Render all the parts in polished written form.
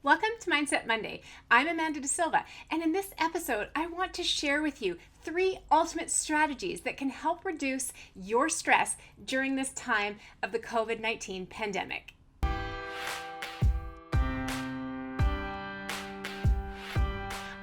Welcome to Mindset Monday. I'm Amanda De Silva, and in this episode, I want to share with you 3 ultimate strategies that can help reduce your stress during this time of the COVID-19 pandemic.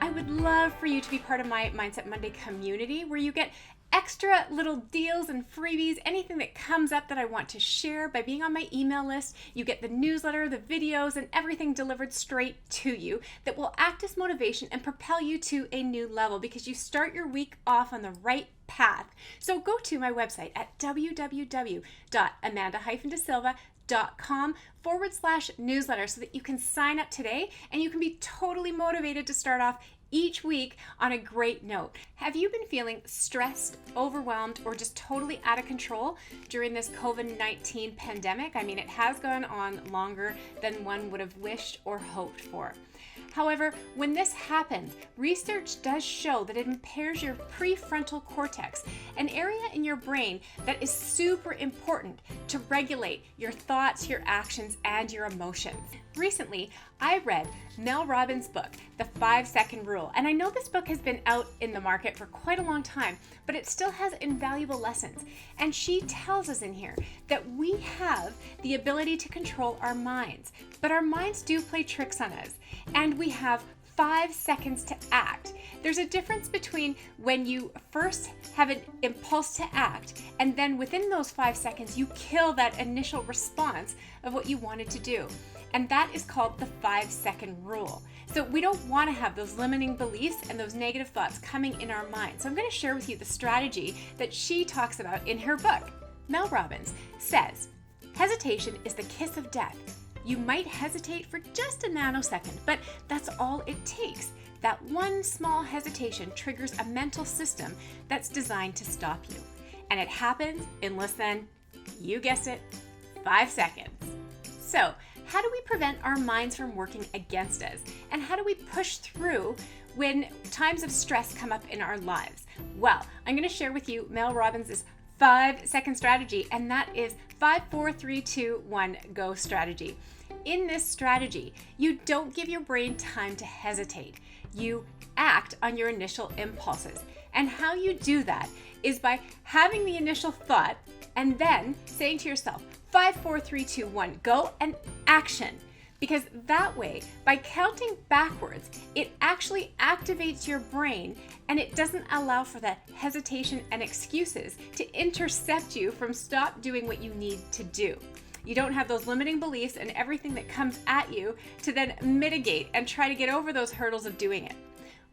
I would love for you to be part of my Mindset Monday community where you get extra little deals and freebies, anything that comes up that I want to share by being on my email list. You get the newsletter, the videos, and everything delivered straight to you that will act as motivation and propel you to a new level because you start your week off on the right path. So go to my website at www.amanda-desilva.com/newsletter so that you can sign up today and you can be totally motivated to start off each week on a great note. Have you been feeling stressed, overwhelmed, or just totally out of control during this COVID-19 pandemic? I mean, it has gone on longer than one would have wished or hoped for. However, when this happens, research does show that it impairs your prefrontal cortex, an area in your brain that is super important to regulate your thoughts, your actions, and your emotions. Recently, I read Mel Robbins' book, The 5-Second Rule, and I know this book has been out in the market for quite a long time, but it still has invaluable lessons. And she tells us in here that we have the ability to control our minds, but our minds do play tricks on us, and we have 5 seconds to act. There's a difference between when you first have an impulse to act and then within those 5 seconds you kill that initial response of what you wanted to do. And that is called the 5-second rule. So we don't want to have those limiting beliefs and those negative thoughts coming in our mind. So I'm going to share with you the strategy that she talks about in her book. Mel Robbins says, hesitation is the kiss of death. You might hesitate for just a nanosecond, but that's all it takes. That one small hesitation triggers a mental system that's designed to stop you. And it happens in less than, you guessed it, 5 seconds. So, how do we prevent our minds from working against us? And how do we push through when times of stress come up in our lives? Well, I'm going to share with you Mel Robbins' 5-second strategy, and that is 5, 4, 3, 2, 1, go strategy. In this strategy, you don't give your brain time to hesitate. You act on your initial impulses. And how you do that is by having the initial thought and then saying to yourself, 5, 4, 3, 2, 1, go, and action. Because that way, by counting backwards, it actually activates your brain and it doesn't allow for the hesitation and excuses to intercept you from stop doing what you need to do. You don't have those limiting beliefs and everything that comes at you to then mitigate and try to get over those hurdles of doing it.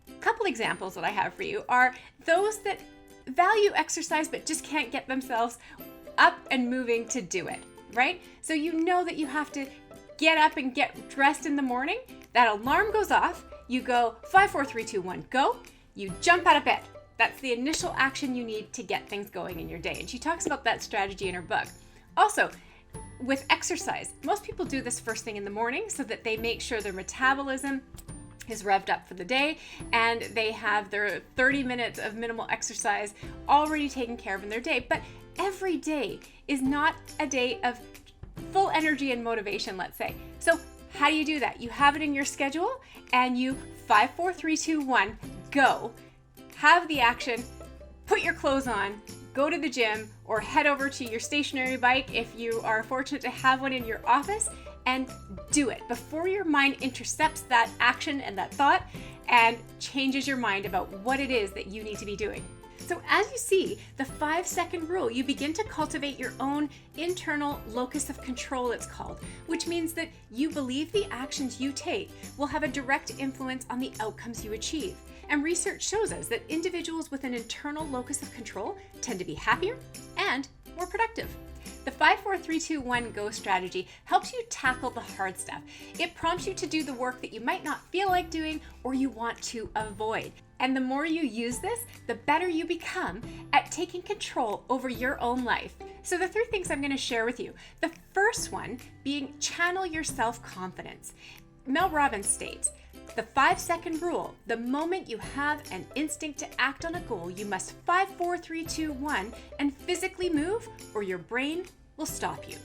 A couple examples that I have for you are those that value exercise but just can't get themselves up and moving to do it, right? So you know that you have to get up and get dressed in the morning. That alarm goes off. You go 5, 4, 3, 2, 1, go. You jump out of bed. That's the initial action you need to get things going in your day. And she talks about that strategy in her book. Also, with exercise, most people do this first thing in the morning so that they make sure their metabolism is revved up for the day and they have their 30 minutes of minimal exercise already taken care of in their day. But every day is not a day of full energy and motivation, let's say. So how do you do that? You have it in your schedule and you 5, 4, 3, 2, 1, go. Have the action, put your clothes on, go to the gym or head over to your stationary bike if you are fortunate to have one in your office and do it before your mind intercepts that action and that thought and changes your mind about what it is that you need to be doing. So as you see, the 5-second rule, you begin to cultivate your own internal locus of control, it's called, which means that you believe the actions you take will have a direct influence on the outcomes you achieve. And research shows us that individuals with an internal locus of control tend to be happier and more productive. The 5, 4, 3, 2, 1, go strategy helps you tackle the hard stuff. It prompts you to do the work that you might not feel like doing or you want to avoid. And the more you use this, the better you become at taking control over your own life. So the 3 things I'm going to share with you. The first one being channel your self-confidence. Mel Robbins states, the 5-second rule, the moment you have an instinct to act on a goal, you must 5, 4, 3, 2, 1 and physically move or your brain will stop you.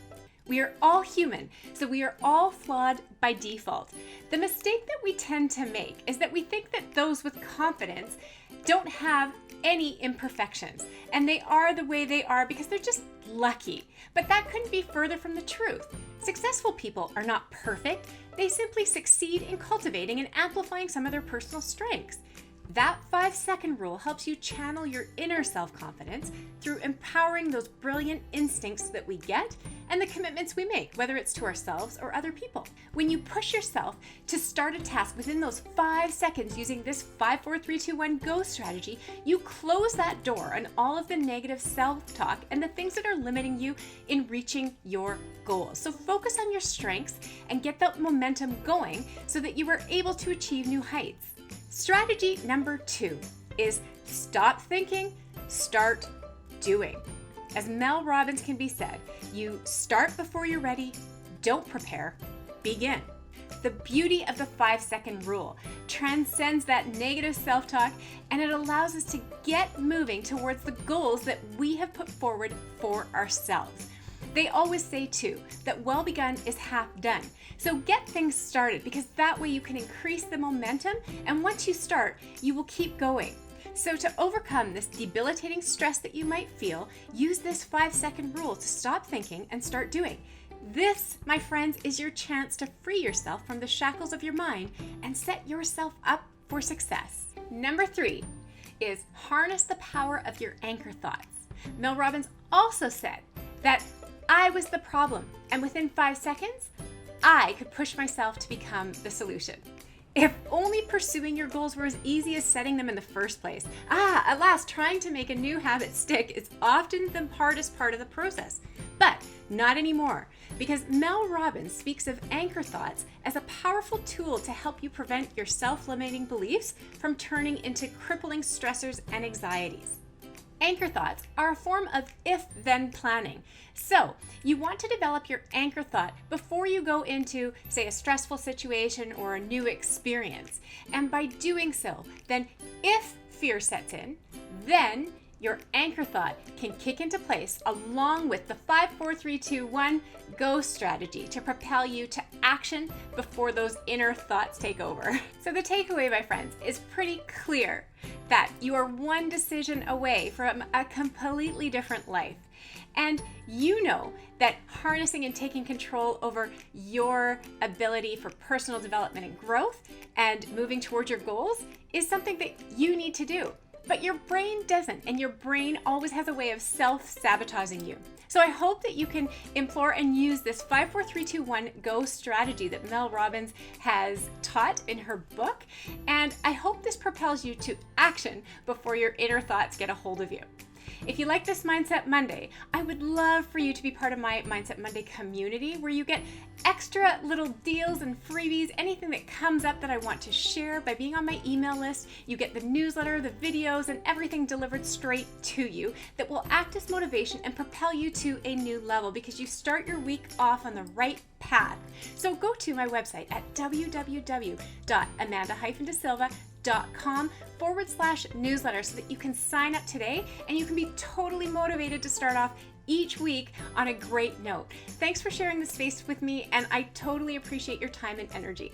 We are all human, so we are all flawed by default. The mistake that we tend to make is that we think that those with confidence don't have any imperfections, and they are the way they are because they're just lucky. But that couldn't be further from the truth. Successful people are not perfect. They simply succeed in cultivating and amplifying some of their personal strengths. That 5-second rule helps you channel your inner self-confidence through empowering those brilliant instincts that we get and the commitments we make, whether it's to ourselves or other people. When you push yourself to start a task within those 5 seconds using this 5, 4, 3, 2, 1 go strategy, you close that door on all of the negative self-talk and the things that are limiting you in reaching your goals. So focus on your strengths and get that momentum going so that you are able to achieve new heights. Strategy number 2 is stop thinking, start doing. As Mel Robbins can be said, you start before you're ready, don't prepare, begin. The beauty of the 5-second rule transcends that negative self-talk, and it allows us to get moving towards the goals that we have put forward for ourselves. They always say too that well begun is half done. So get things started, because that way you can increase the momentum, and once you start, you will keep going. So to overcome this debilitating stress that you might feel, use this 5-second rule to stop thinking and start doing. This, my friends, is your chance to free yourself from the shackles of your mind and set yourself up for success. Number 3 is harness the power of your anchor thoughts. Mel Robbins also said that I was the problem, and within 5 seconds, I could push myself to become the solution. If only pursuing your goals were as easy as setting them in the first place. Alas, trying to make a new habit stick is often the hardest part of the process. But not anymore, because Mel Robbins speaks of anchor thoughts as a powerful tool to help you prevent your self-limiting beliefs from turning into crippling stressors and anxieties. Anchor thoughts are a form of if-then planning. So you want to develop your anchor thought before you go into, say, a stressful situation or a new experience. And by doing so, then if fear sets in, then your anchor thought can kick into place along with the 5, 4, 3, 2, 1 go strategy to propel you to action before those inner thoughts take over. So the takeaway, my friends, is pretty clear that you are one decision away from a completely different life. And you know that harnessing and taking control over your ability for personal development and growth and moving towards your goals is something that you need to do. But your brain doesn't, and your brain always has a way of self-sabotaging you. So I hope that you can implore and use this 5, 4, 3, 2, 1 go strategy that Mel Robbins has taught in her book. And I hope this propels you to action before your inner thoughts get a hold of you. If you like this Mindset Monday, I would love for you to be part of my Mindset Monday community, where you get extra little deals and freebies, anything that comes up that I want to share by being on my email list. You get the newsletter, the videos, and everything delivered straight to you that will act as motivation and propel you to a new level, because you start your week off on the right path. So go to my website at www.amandahifendesilva.com/newsletter so that you can sign up today and you can be totally motivated to start off each week on a great note. Thanks for sharing this space with me, and I totally appreciate your time and energy.